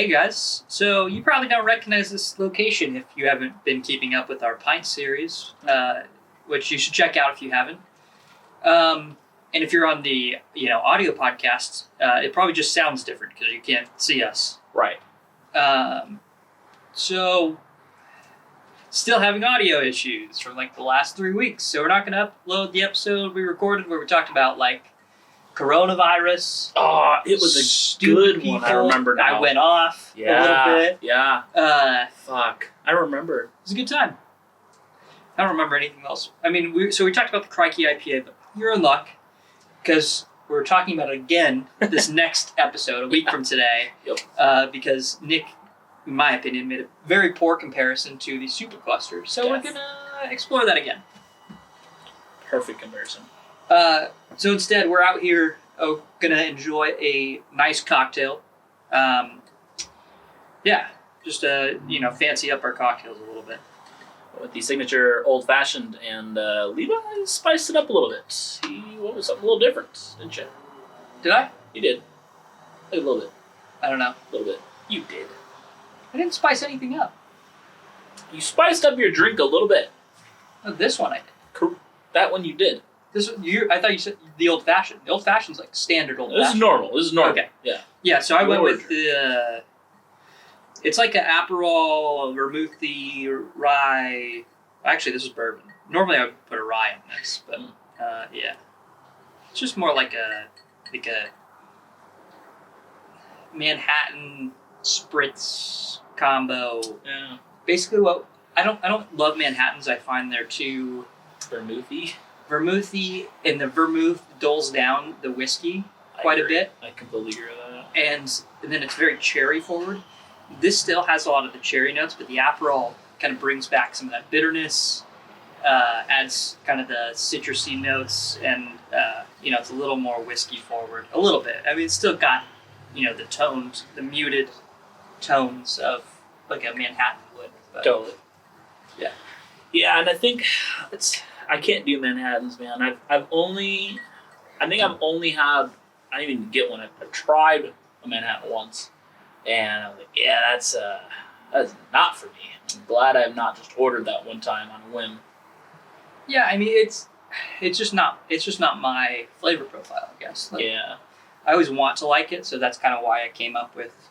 Hey guys, so you probably don't recognize this location if you haven't been keeping up with our Pint series, which you should check out if you haven't. And if you're on the audio podcast, it probably just sounds different because you can't see us. Right. So still having audio issues from like the last 3 weeks, so we're not going to upload the episode we recorded where we talked about like coronavirus. Oh, it was a good one. I remember now. I went off a little bit. Yeah. Fuck. I remember. It was a good time. I don't remember anything else. I mean, we talked about the Crikey IPA, but you're in luck because we're talking about it again this next episode, a week from today. Yep. Because Nick, in my opinion, made a very poor comparison to the supercluster. So we're going to explore that again. Perfect comparison. So instead, we're out here going to enjoy a nice cocktail. Just fancy up our cocktails a little bit. With the signature old-fashioned, and Levi spiced it up a little bit. He went with something a little different, didn't you? Did I? You did. A little bit. I don't know. A little bit. You did. I didn't spice anything up. You spiced up your drink a little bit. Oh, this one I did. That one you did. I thought you said the old-fashioned. The old-fashioned's like standard old-fashioned. This is normal. Okay. Yeah. Yeah, so I went with the... It's like an Aperol, vermouthy, rye... Actually, this is bourbon. Normally I would put a rye in this, but yeah. It's just more like a Manhattan spritz combo. Yeah. Basically I don't love Manhattans. I find they're too... Vermouthy, and the vermouth dulls down the whiskey quite a bit. I completely agree with that. And then it's very cherry forward. This still has a lot of the cherry notes, but the Aperol kind of brings back some of that bitterness, adds kind of the citrusy notes, and it's a little more whiskey forward, a little bit. I mean, it's still got the muted tones of like a Manhattan would. But, totally. Yeah. Yeah, and I think I can't do Manhattans, man. I've only had. I didn't even get one. I tried a Manhattan once, and I was like, yeah, that's not for me. I'm glad I have not just ordered that one time on a whim. Yeah, I mean it's just not my flavor profile, I guess. Like, yeah. I always want to like it, so that's kind of why I came up with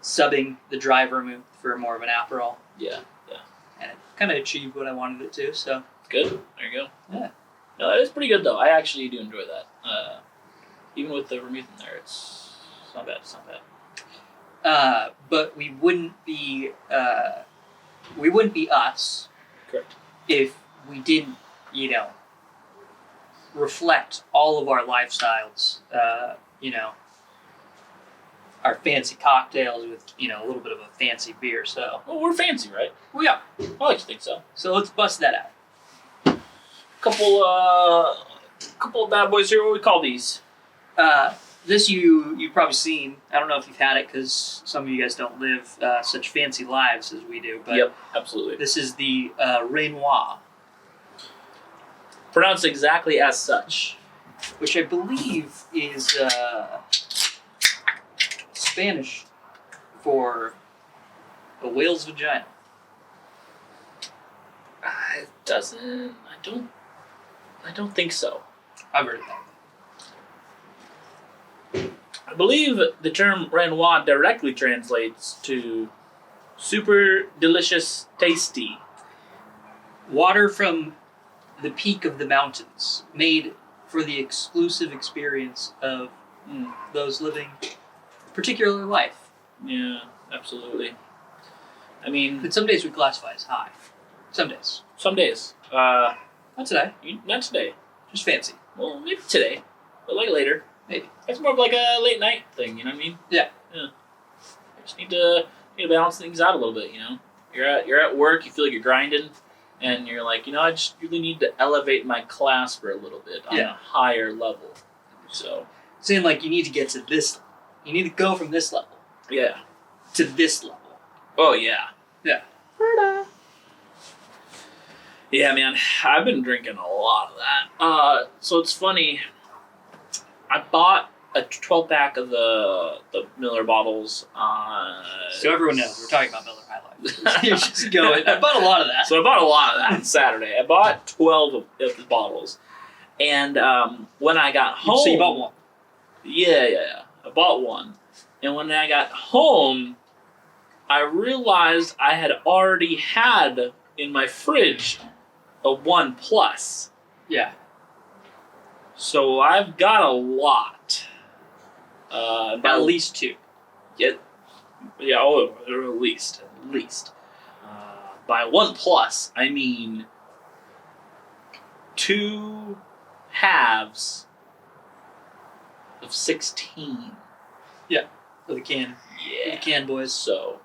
subbing the dry vermouth for more of an Aperol. Yeah. And it kind of achieved what I wanted it to. So good. There you go. Yeah. No, that is pretty good though. I actually do enjoy that. Even with the vermouth in there, it's not bad. It's not bad. But we wouldn't be us. Correct. If we didn't, reflect all of our lifestyles. Our fancy cocktails with a little bit of a fancy beer. So well, we're fancy, right? We are. I like to think so. So let's bust that out. Couple of bad boys here. What do we call these? This you've probably seen. I don't know if you've had it because some of you guys don't live such fancy lives as we do. But yep, absolutely. This is the Rainwah. Pronounced exactly as such. Which I believe is Spanish for a whale's vagina. It doesn't. I don't think so. I've heard that. I believe the term Rainwah directly translates to super delicious, tasty. Water from the peak of the mountains, made for the exclusive experience of those living a particular life. Yeah, absolutely. I mean... But some days we classify as high. Some days. Some days. Not today. Not today. Just fancy. Well, maybe today. But like later. Maybe. It's more of like a late night thing, you know what I mean? Yeah. I just need to balance things out a little bit, You're at work, you feel like you're grinding, and you're like, I just really need to elevate my class for a little bit on a higher level. So saying like you need to get to this, you need to go from this level. Yeah. To this level. Oh yeah. Yeah. Yeah, man. I've been drinking a lot of that. So it's funny. I bought a 12-pack of the Miller bottles. So everyone knows we're talking about Miller High Life. You're just going. I bought a lot of that. So I bought a lot of that on Saturday. I bought 12 of the bottles, and when I got home, so you bought one. Yeah. I bought one, and when I got home, I realized I had already had in my fridge a 1+. Yeah. So I've got a lot. At least 2. Yeah, at least. By 1+, I mean 2 halves of 16. Yeah, for the can. Yeah. For the can boys. So,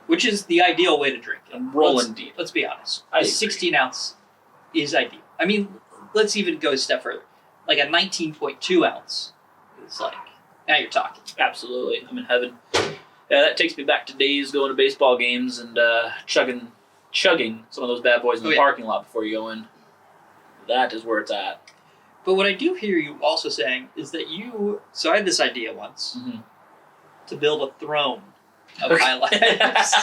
which is the ideal way to drink it. I'm rolling deep. Let's be honest. I A agree. 16 ounce is ideal. I mean, let's even go a step further. Like a 19.2 ounce is like, now you're talking. Absolutely. I'm in heaven. Yeah, that takes me back to days going to baseball games and chugging some of those bad boys in the parking lot before you go in. That is where it's at. But what I do hear you also saying is that so I had this idea once to build a throne of High Lives.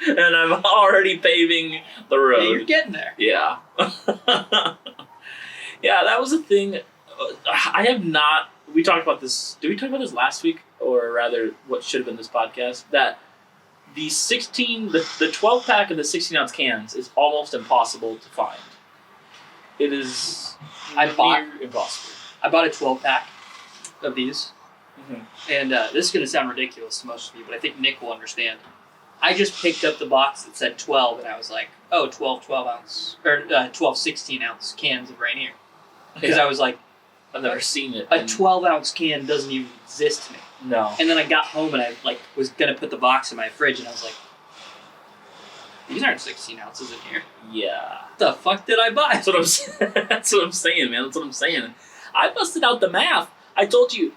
And I'm already paving the road. Yeah, you're getting there. Yeah. Yeah, that was a thing. I have not. We talked about this. Did we talk about this last week, or rather, what should have been this podcast? That the 12-pack of the 16-ounce cans is almost impossible to find. It is impossible. I bought a 12-pack of these, and this is going to sound ridiculous to most of you, but I think Nick will understand. I just picked up the box that said 12, and I was like, oh, 12 ounce, or 12 16-ounce cans of Rainier. Because I was like, I've never seen it. A 12-ounce can doesn't even exist to me. No. And then I got home and I was gonna put the box in my fridge, and I was like, these aren't 16 ounces in here. Yeah. What the fuck did I buy? That's what I'm saying, man. That's what I'm saying. I busted out the math. I told you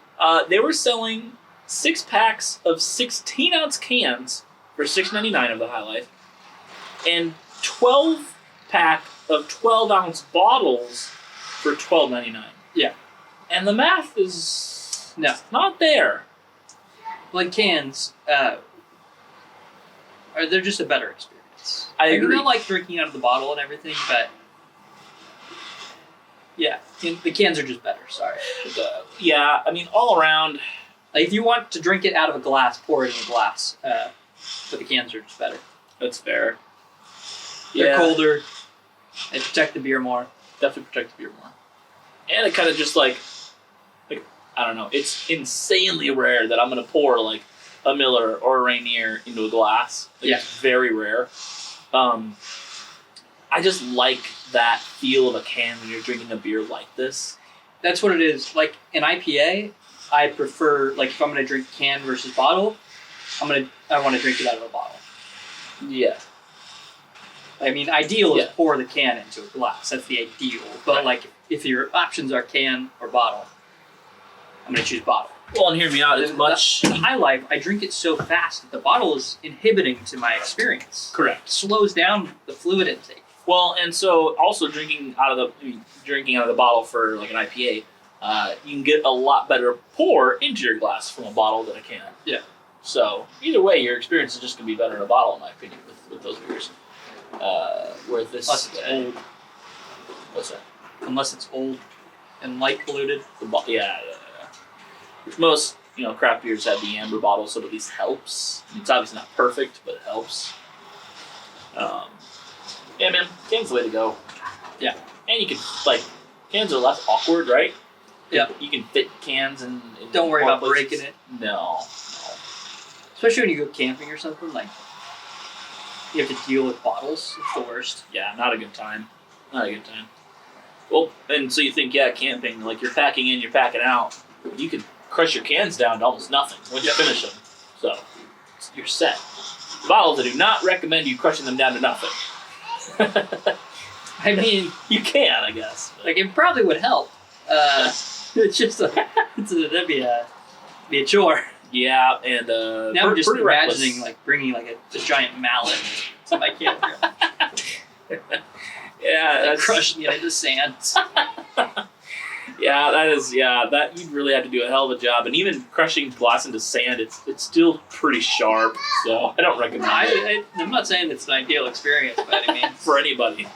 they were selling 6 packs of 16-ounce cans for $6.99 of the High Life, and 12-pack of 12-ounce bottles for $12.99. Yeah. And the math is not there. Like cans, they're just a better experience. I agree. I like drinking out of the bottle and everything, but yeah, the cans are just better. Sorry. Yeah, I mean, all around. Like if you want to drink it out of a glass, pour it in a glass. But the cans are just better. That's fair. They're colder. They protect the beer more. Definitely protect the beer more. And it kind of just like I don't know. It's insanely rare that I'm gonna pour like a Miller or a Rainier into a glass. It's very rare. I just like that feel of a can when you're drinking a beer like this. That's what it is. Like an IPA, I prefer, like if I'm gonna drink can versus bottle, I want to drink it out of a bottle. Yeah. I mean, ideal is pour the can into a glass. That's the ideal. But like, if your options are can or bottle, I'm gonna choose bottle. Well, and hear me out. As much the High Life, I drink it so fast that the bottle is inhibiting to my experience. Correct. It slows down the fluid intake. Well, and so also drinking out of the bottle for like an IPA, you can get a lot better pour into your glass from a bottle than a can. Yeah. So either way, your experience is just gonna be better in a bottle, in my opinion, with those beers. Where this old. What's that? Unless it's old and light polluted. Yeah. Which most craft beers have the amber bottle, so it at least helps. It's obviously not perfect, but it helps. Yeah, man, cans the way to go. Yeah, and you can cans are less awkward, right? Yeah, you can fit cans in don't worry about places. breaking it. No. Especially when you go camping or something, like you have to deal with bottles. It's the worst. Yeah, not a good time. Not a good time. Well, and so you think, camping, like you're packing in, you're packing out. You could crush your cans down to almost nothing once you finish them. So you're set. Bottles, I do not recommend you crushing them down to nothing. I mean, you can, I guess. Like it probably would help. It's just that'd be a chore. Yeah, and now I'm just imagining reckless. like bringing like a giant mallet to my campground. Yeah, that's crushing it into sand. Yeah, that is. Yeah, that you'd really have to do a hell of a job, and even crushing glass into sand, it's still pretty sharp. So I don't recommend it I'm not saying it's an ideal experience by any means. for anybody,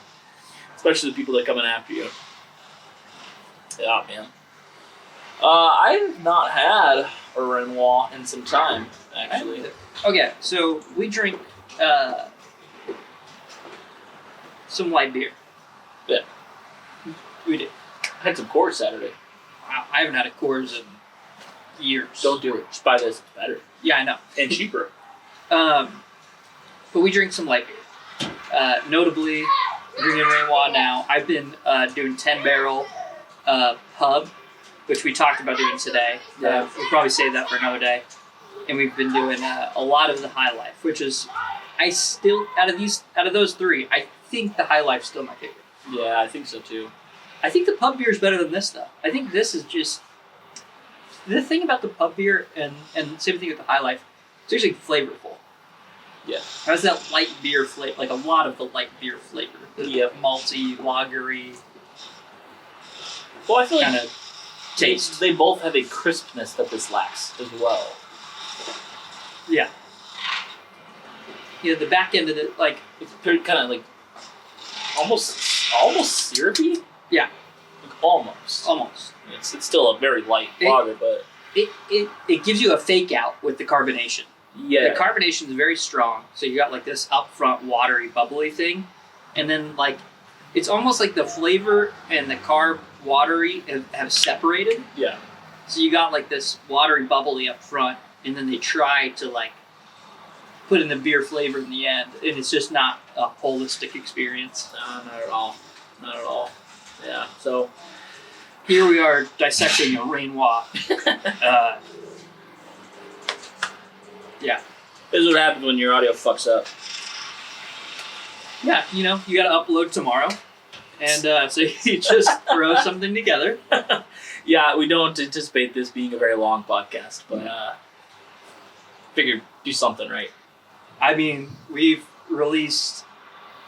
especially the people that come in after you. Yeah, man. I have not had a Rainwah in some time, actually. Okay, so we drink some light beer. Yeah. We did. I had some Coors Saturday. Wow, I haven't had a Coors in years. Don't do it. Just buy this. It's better. Yeah, I know. And cheaper. But we drink some light beer. Notably, drinking Rainwah now. I've been doing 10 barrel pub, which we talked about doing today. Yeah. We'll probably save that for another day. And we've been doing a lot of the High Life, which is, I still, out of those three, I think the High Life's still my favorite. Yeah, I think so too. I think the pub beer is better than this, though. I think this is just, the thing about the pub beer and same thing with the High Life, it's actually flavorful. Yeah. It has that light beer flavor, like a lot of the light beer flavor. Yep. Malty, lagery Well, I feel kind like of taste. they both have a crispness that this lacks as well. Yeah. The back end of it, like, It's kind of like almost syrupy. Yeah. Like almost. It's still a very light lager, but it gives you a fake out with the carbonation. yeah, The carbonation is very strong, so you got like this upfront watery, bubbly thing, and then like it's almost like the flavor and the carb watery have separated. yeah, So you got like this watery, bubbly up front, and then they try to like put in the beer flavor in the end, and it's just not a holistic experience. no, not at all. Yeah, so Here we are dissecting a Rainwah. Yeah. this is what happens when your audio fucks up. Yeah, you got to upload tomorrow, and so you just throw something together. Yeah, we don't anticipate this being a very long podcast, but figured do something right. I mean, we've released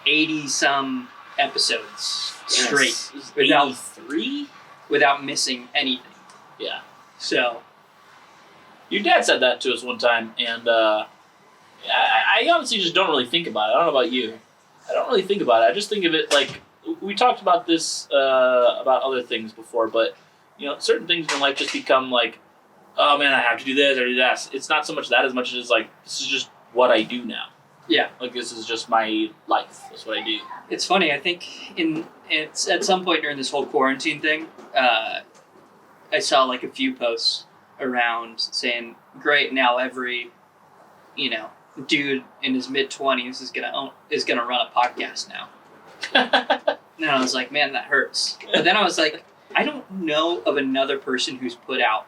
80-some episodes straight without 83? without missing anything. Yeah. So, Your dad said that to us one time, and I honestly just don't really think about it. I don't know about you. I don't really think about it. I just think of it like, we talked about this, about other things before, but, certain things in life just become like, oh man, I have to do this or do that. It's not so much that as much as like, this is just what I do now. yeah. Like, this is just my life. That's what I do. It's funny, I think it's at some point during this whole quarantine thing, I saw like a few posts around saying, great, now every, dude in his mid-20s is gonna run a podcast now. And I was like, man, that hurts. But then I was like, I don't know of another person who's put out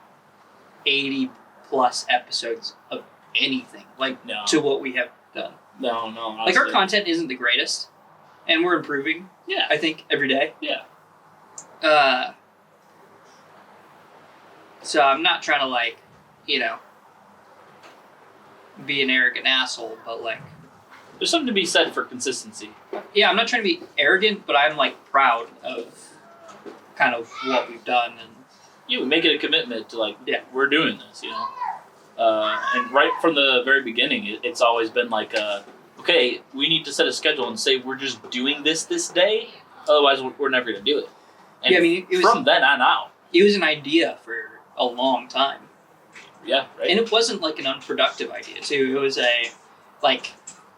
80 plus episodes of anything like No. to what we have done. No, honestly. Like, our content isn't the greatest, and we're improving. Yeah. I think every day. Yeah. So I'm not trying to like, be an arrogant asshole, but like, There's something to be said for consistency. yeah, I'm not trying to be arrogant, but I'm like proud of kind of what we've done, and We make it a commitment to like, Yeah. we're doing this, and right from the very beginning, it's always been like, okay, we need to set a schedule and say we're just doing this day, otherwise we're never going to do it. And yeah, I mean, it was from then on out. it was an idea for a long time. Yeah, right. And it wasn't like an unproductive idea too. It was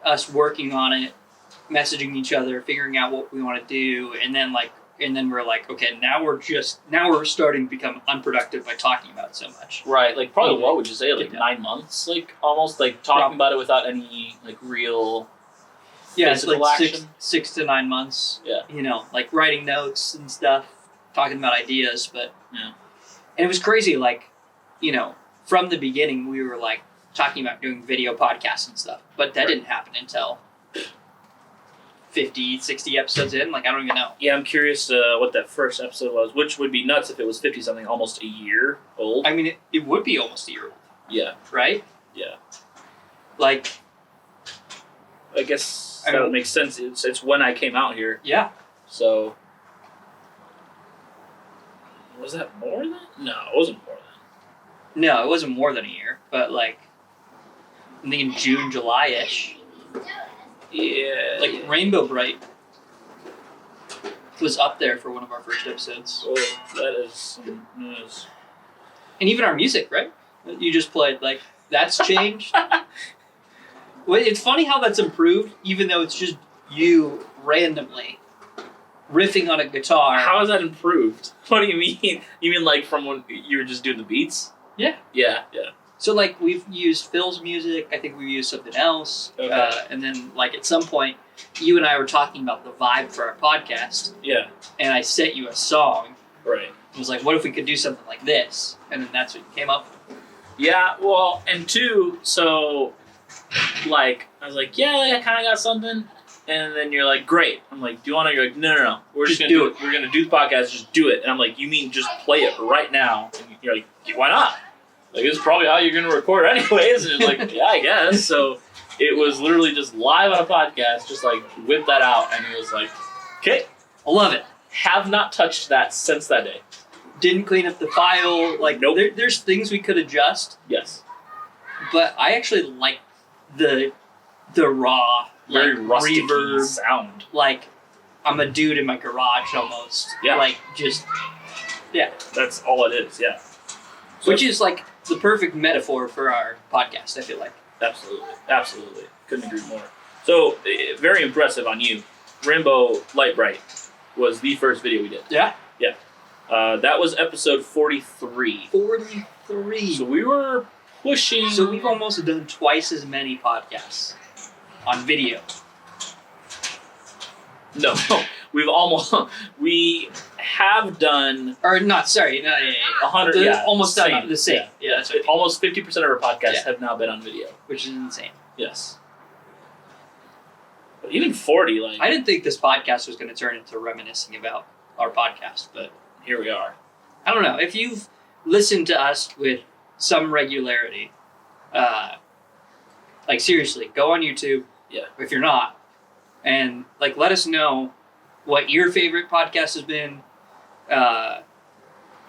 us working on it, messaging each other, figuring out what we want to do, and then we're like, okay, now we're starting to become unproductive by talking about it so much. Right, like probably what would you say, like Yeah. 9 months, like almost like talking about it without any like real Yeah, it's physical like action. 6 to 9 months. Yeah. Like writing notes and stuff, talking about ideas, but Yeah. And it was crazy, like, from the beginning we were like talking about doing video podcasts and stuff, but that didn't happen until 50, 60 episodes in. Like, I don't even know. Yeah, I'm curious what that first episode was, which would be nuts if it was 50 something, almost a year old. I mean, it would be almost a year old, Yeah, right? yeah. Like, I guess I that mean- would make sense. It's when I came out here, yeah. so Was that more than? No, it wasn't more than. No, it wasn't more than a year, but like I'm thinking June, July-ish. Yeah. Like Rainbow Bright was up there for one of our first episodes. Oh, that is some news. And even our music, right? You just played, like, that's changed. Well, it's funny how that's improved, even though it's just you randomly riffing on a guitar. How has that improved? What do you mean? You mean like from when you were just doing the beats? Yeah. Yeah. So, like, we've used Phil's music. I think we've used something else. Okay. And then, like, at some point, you and I were talking about the vibe for our podcast. Yeah. And I sent you a song. Right. I was like, what if we could do something like this? And then that's what you came up with. Yeah, well, and two, so, like, I was like, yeah, I kind of got something. And then you're like, great. I'm like, do you want to? You're like, no. We're just going to do it. We're going to do the podcast, just do it. And I'm like, you mean just play it right now? And you're like, why not? Like, this is probably how you're going to record anyways. And it's like, yeah, I guess. So it was literally just live on a podcast, just like whip that out. And it was like, okay. I love it. Have not touched that since that day. Didn't clean up the file. Like, Nope. There's things we could adjust. Yes. But I actually like the raw, Very like, rusty reverb. sound. Like, I'm a dude in my garage almost. Yeah. Like, just, yeah. That's all it is, yeah. So Which is, like, the perfect metaphor for our podcast, I feel like. Absolutely. Couldn't agree more. So, very impressive on you. Rainbow Light Bright was the first video we did. Yeah. That was episode 43. 43. So we were pushing... So we've almost done twice as many podcasts on video. No, we have done... Or not, sorry. No, 100, yeah. Almost same. done the same. Yeah, that's right. Almost 50% of our podcasts have now been on video. Which is insane. Yes. But even 40, like... I didn't think this podcast was going to turn into reminiscing about our podcast, but here we are. I don't know. If you've listened to us with some regularity, like seriously, go on YouTube. Yeah. If you're not, and like let us know what your favorite podcast has been, a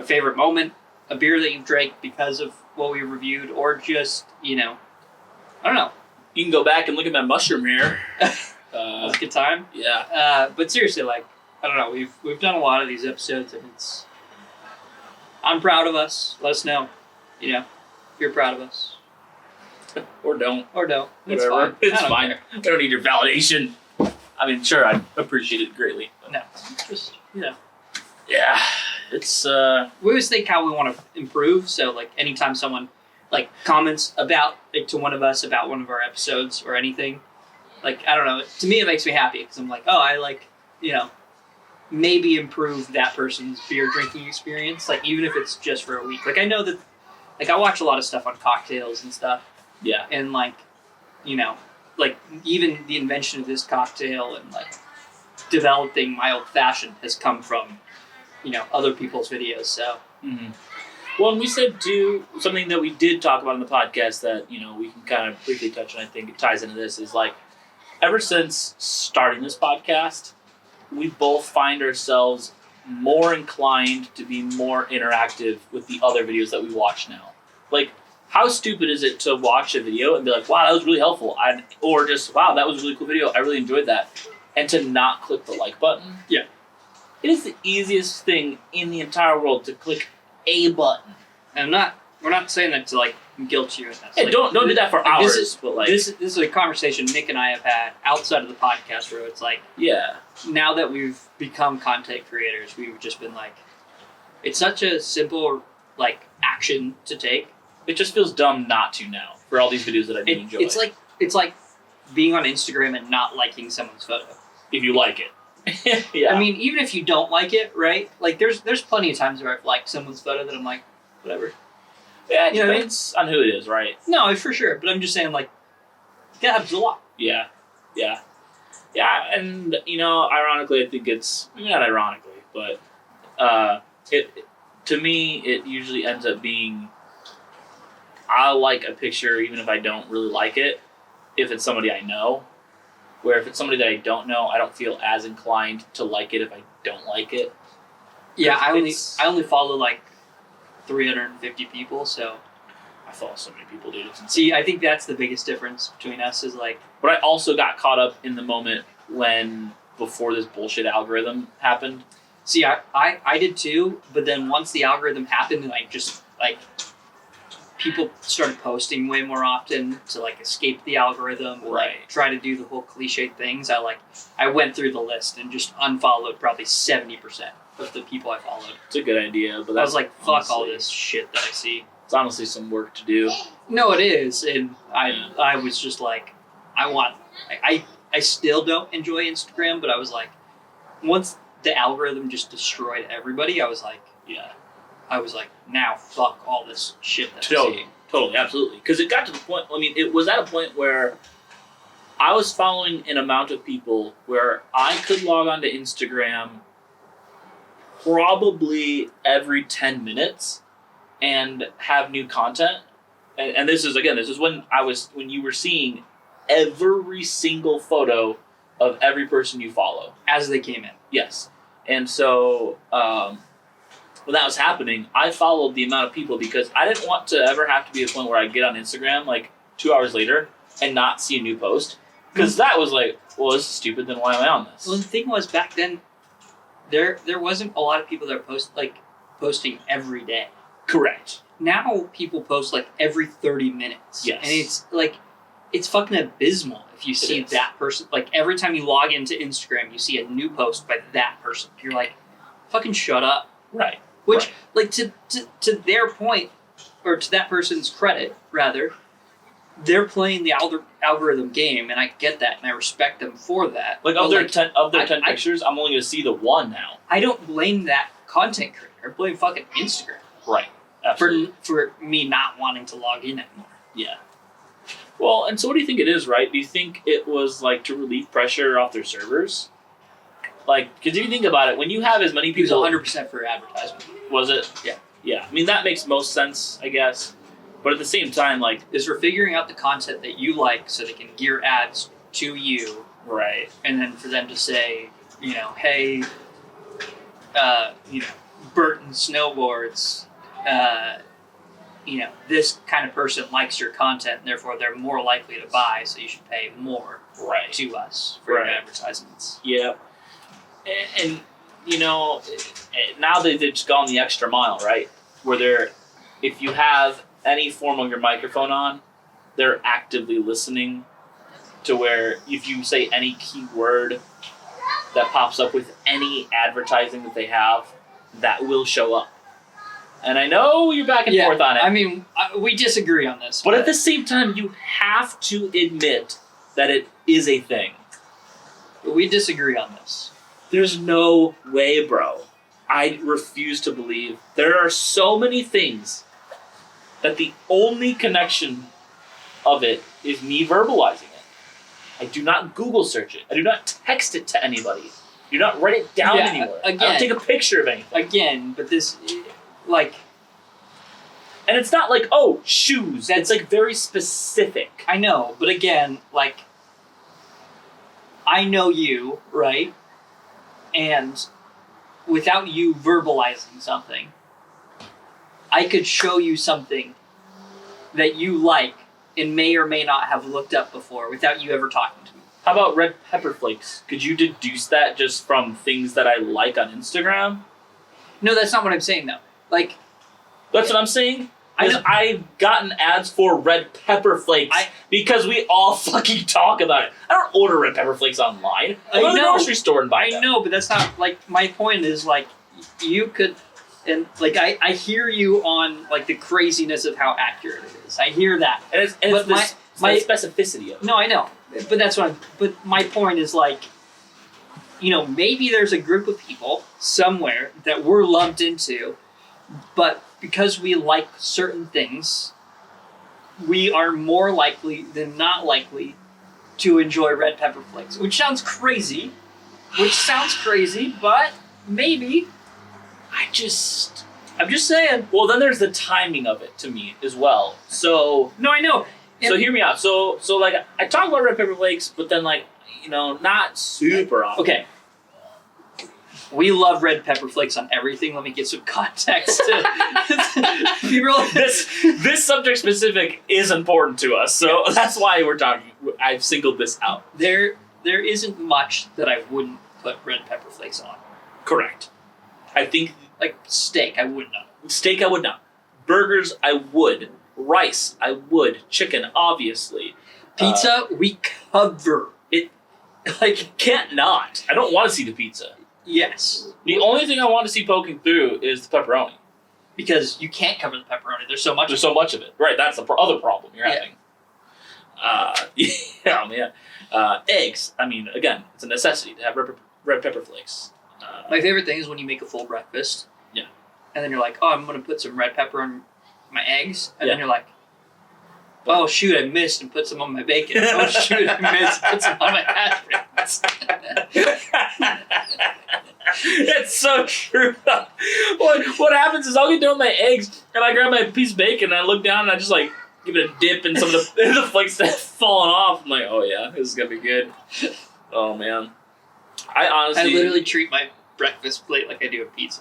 favorite moment, a beer that you've drank because of what we reviewed, or just I don't know. You can go back and look at that mushroom here. That's a good time. Yeah. But seriously, like I don't know. We've done a lot of these episodes, and I'm proud of us. Let us know, if you're proud of us. Or don't. Or don't. It's Whatever. fine. It's I don't fine. care. I don't need your validation. I mean, sure, I'd appreciate it greatly. But No. Just, yeah. It's, We always think how we want to improve. So, like, anytime someone, like, comments about, like, to one of us about one of our episodes or anything, like, I don't know. To me, it makes me happy because I'm like, oh, I, like, maybe improve that person's beer drinking experience. Like, even if it's just for a week. Like, I know that, like, I watch a lot of stuff on cocktails and stuff. yeah. And, like, like, even the invention of this cocktail and, like, developing my old fashioned has come from, other people's videos, so. Mm-hmm. Well, and we said, too, something that we did talk about in the podcast that, we can kind of briefly touch on, I think it ties into this, is, like, ever since starting this podcast, we both find ourselves more inclined to be more interactive with the other videos that we watch now. Like, how stupid is it to watch a video and be like, wow, that was really helpful. Or just, wow, that was a really cool video. I really enjoyed that. And to not click the like button. Yeah. It is the easiest thing in the entire world to click a button. And we're not saying that to, like, guilt you. Hey, like, don't do that for like, hours. This is a conversation Nick and I have had outside of the podcast where it's like, yeah. now that we've become content creators, we've just been like, it's such a simple, like, action to take. It just feels dumb not to now for all these videos that I do enjoy. It's like being on Instagram and not liking someone's photo. If you like it. Yeah. I mean, even if you don't like it, right? Like, there's plenty of times where I've liked someone's photo that I'm like, whatever. Yeah, it You know what I mean? depends on who it is, right? No, for sure. But I'm just saying, like, that happens a lot. Yeah. Yeah. Yeah, and, ironically, I think it's, maybe not ironically, but to me, it usually ends up being, I'll like a picture even if I don't really like it, if it's somebody I know. Where if it's somebody that I don't know, I don't feel as inclined to like it if I don't like it. Yeah, I only follow like 350 people, so I follow so many people, dude. See, I think that's the biggest difference between us is like. But I also got caught up in the moment before this bullshit algorithm happened. See, I did too, but then once the algorithm happened, like just like people started posting way more often to like escape the algorithm, or like try to do the whole cliche things. I went through the list and just unfollowed probably 70% of the people I followed. It's a good idea, but I was like, fuck all this shit that I see. It's honestly some work to do. No, it is, and I was just like, I still don't enjoy Instagram, but I was like, once the algorithm just destroyed everybody, I was like, now fuck all this shit that I'm seeing. Totally, absolutely. Because it got to the point, I mean, it was at a point where I was following an amount of people where I could log on to Instagram probably every 10 minutes and have new content. And this is when you were seeing every single photo of every person you follow. As they came in. Yes. And so when that was happening, I followed the amount of people because I didn't want to ever have to be at a point where I get on Instagram like 2 hours later and not see a new post. Because that was like, well, this is stupid, then why am I on this? Well, the thing was, back then, there wasn't a lot of people that are posting every day. Correct. Now people post like every 30 minutes. Yes. And it's like, it's fucking abysmal if you see that person. Like every time you log into Instagram, you see a new post by that person. You're like, fucking shut up. Right. Which, like, to their point, or to that person's credit, rather, they're playing the algorithm game, and I get that, and I respect them for that. Like, of their 10 pictures, I'm only going to see the one now. I don't blame that content creator. I blame fucking Instagram. Right. Absolutely. For me not wanting to log in anymore. Yeah. Well, and so what do you think it is, right? Do you think it was, like, to relieve pressure off their servers? Like, because if you think about it, when you have as many people... It was 100% for advertisement. Was it? Yeah. Yeah. I mean, that makes most sense, I guess. But at the same time, like... Is we're figuring out the content that you like so they can gear ads to you. Right. And then for them to say, hey, Burton snowboards, this kind of person likes your content, and therefore they're more likely to buy, so you should pay more to us for your advertisements. Yeah. And now they've just gone the extra mile, right? Where if you have any form of your microphone on, they're actively listening to where if you say any keyword that pops up with any advertising that they have, that will show up. And I know you're back and forth on it. I mean, we disagree on this. But at the same time, you have to admit that it is a thing. We disagree on this. There's no way, bro. I refuse to believe. There are so many things that the only connection of it is me verbalizing it. I do not Google search it. I do not text it to anybody. I do not write it down anywhere. I don't take a picture of anything. Again, but this, like... And it's not like, oh, shoes. It's like very specific. I know, but again, like... I know you, right? And without you verbalizing something, I could show you something that you like and may or may not have looked up before without you ever talking to me. How about red pepper flakes? Could you deduce that just from things that I like on Instagram? No, that's not what I'm saying, though. Like... That's what I'm saying? I've gotten ads for red pepper flakes because we all fucking talk about it. I don't order red pepper flakes online. I go to the grocery store and buy them. I know, but that's not, like, my point is, like, you could, and, like, I hear you on, like, the craziness of how accurate it is. I hear that. And it's my specificity of it. No, I know. But that's what but my point is, like, maybe there's a group of people somewhere that we're lumped into, but because we like certain things, we are more likely than not likely to enjoy red pepper flakes. Which sounds crazy, but maybe. I'm just saying. Well, then there's the timing of it to me as well. So no, I know. So hear me out. So like I talk about red pepper flakes, but then like not super often. Okay. We love red pepper flakes on everything. Let me give some context. This subject specific is important to us, so that's why we're talking. I've singled this out. There isn't much that I wouldn't put red pepper flakes on. Correct. I think like steak, I would not. Steak, I would not. Burgers, I would. Rice, I would. Chicken, obviously. Pizza, we cover it. Like, can't not. I don't want to see the pizza. Yes. The only thing I want to see poking through is the pepperoni. Because you can't cover the pepperoni. There's so much of it. Right, that's the other problem you're having. Man. Eggs, I mean, again, it's a necessity to have red pepper flakes. My favorite thing is when you make a full breakfast. Yeah. And then you're like, oh, I'm going to put some red pepper on my eggs. And then you're like, oh, shoot, I missed and put some on my bacon. Oh, shoot, I missed and put some on my hash browns. That's so true. What happens is I'll get done with my eggs and I grab my piece of bacon and I look down and I just like give it a dip and some of the flakes start falling off. I'm like, oh yeah, this is going to be good. Oh, man. I literally treat my breakfast plate like I do a pizza.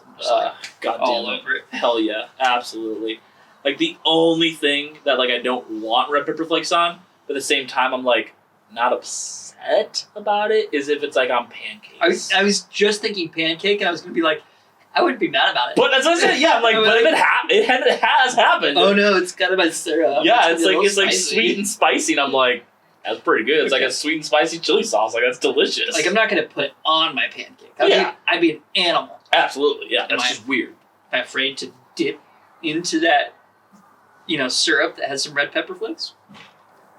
God all damn over it. Hell yeah, absolutely. Like the only thing that like I don't want red pepper flakes on, but at the same time I'm like not upset about it, is if it's like on pancakes. I was just thinking pancake, and I was gonna be like, I wouldn't be mad about it. But that's what I said. Yeah, like, but if it has happened. Oh no, it's got about syrup. Yeah, it's like sweet and spicy, and I'm like, that's pretty good. It's like a sweet and spicy chili sauce. Like, that's delicious. Like, I'm not going to put on my pancake. I'd be an animal. Absolutely, yeah. That's just weird. I'm afraid to dip into that, syrup that has some red pepper flakes.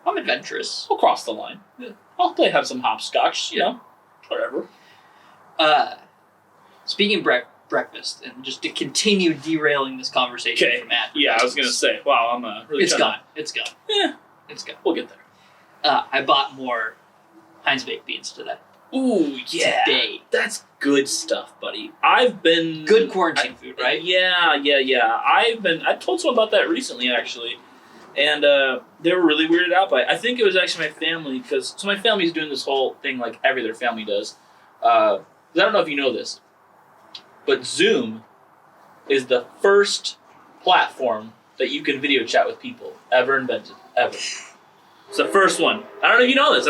I'm adventurous. We'll cross the line. Yeah. I'll have some hopscotch, whatever. Speaking of breakfast, and just to continue derailing this conversation from Matt. Yeah, I was going to say, wow, I'm really It's gone. Yeah. It's gone. We'll get there. I bought more Heinz baked beans today. Ooh, yeah. Today. That's good stuff, buddy. I've been... Good quarantine food, right? Yeah. I told someone about that recently, actually. And they were really weirded out by it. I think it was actually my family, so my family's doing this whole thing like every other family does. I don't know if you know this, but Zoom is the first platform that you can video chat with people ever invented. Ever. It's the first one. I don't know if you know this.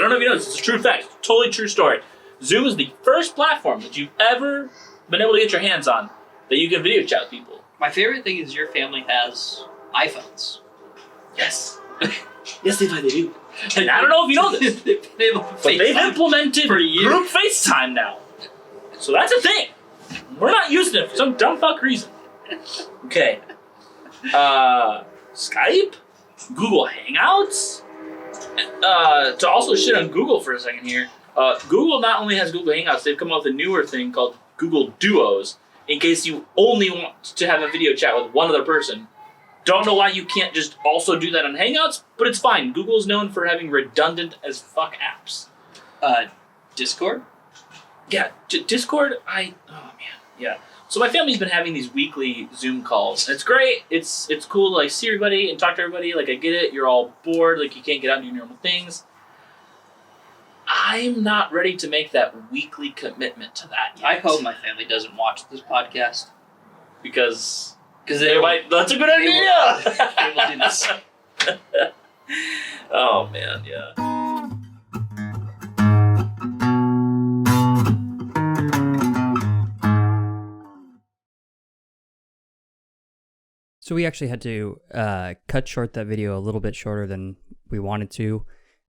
It's a true fact. Totally true story. Zoom is the first platform that you've ever been able to get your hands on that you can video chat with people. My favorite thing is your family has iPhones. Yes. Yes, they do. And I don't know if you know this, but they've implemented group FaceTime now. So that's a thing. We're not using it for some dumb fuck reason. Okay. Skype? Google Hangouts? To also shit on Google for a second here, Google not only has Google Hangouts, they've come up with a newer thing called Google Duos, in case you only want to have a video chat with one other person. Don't know why you can't just also do that on Hangouts, but it's fine. Google's known for having redundant as fuck apps. Discord? Yeah, Discord, yeah. So my family's been having these weekly Zoom calls. It's great. It's cool to like see everybody and talk to everybody. Like, I get it. You're all bored. Like, you can't get out and do normal things. I'm not ready to make that weekly commitment to that yet. I hope my family doesn't watch this podcast. Because they might. That's a good idea. They will do this. Oh, man, yeah. So we actually had to cut short that video a little bit shorter than we wanted to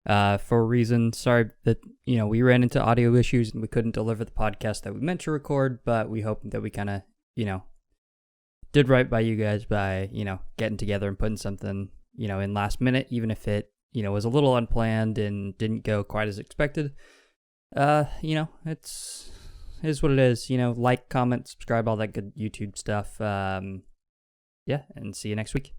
for a reason. Sorry that, we ran into audio issues and we couldn't deliver the podcast that we meant to record, but we hope that we kind of, did right by you guys by, getting together and putting something, in last minute, even if it, was a little unplanned and didn't go quite as expected. It's what it is. Like, comment, subscribe, all that good YouTube stuff. Yeah, and see you next week.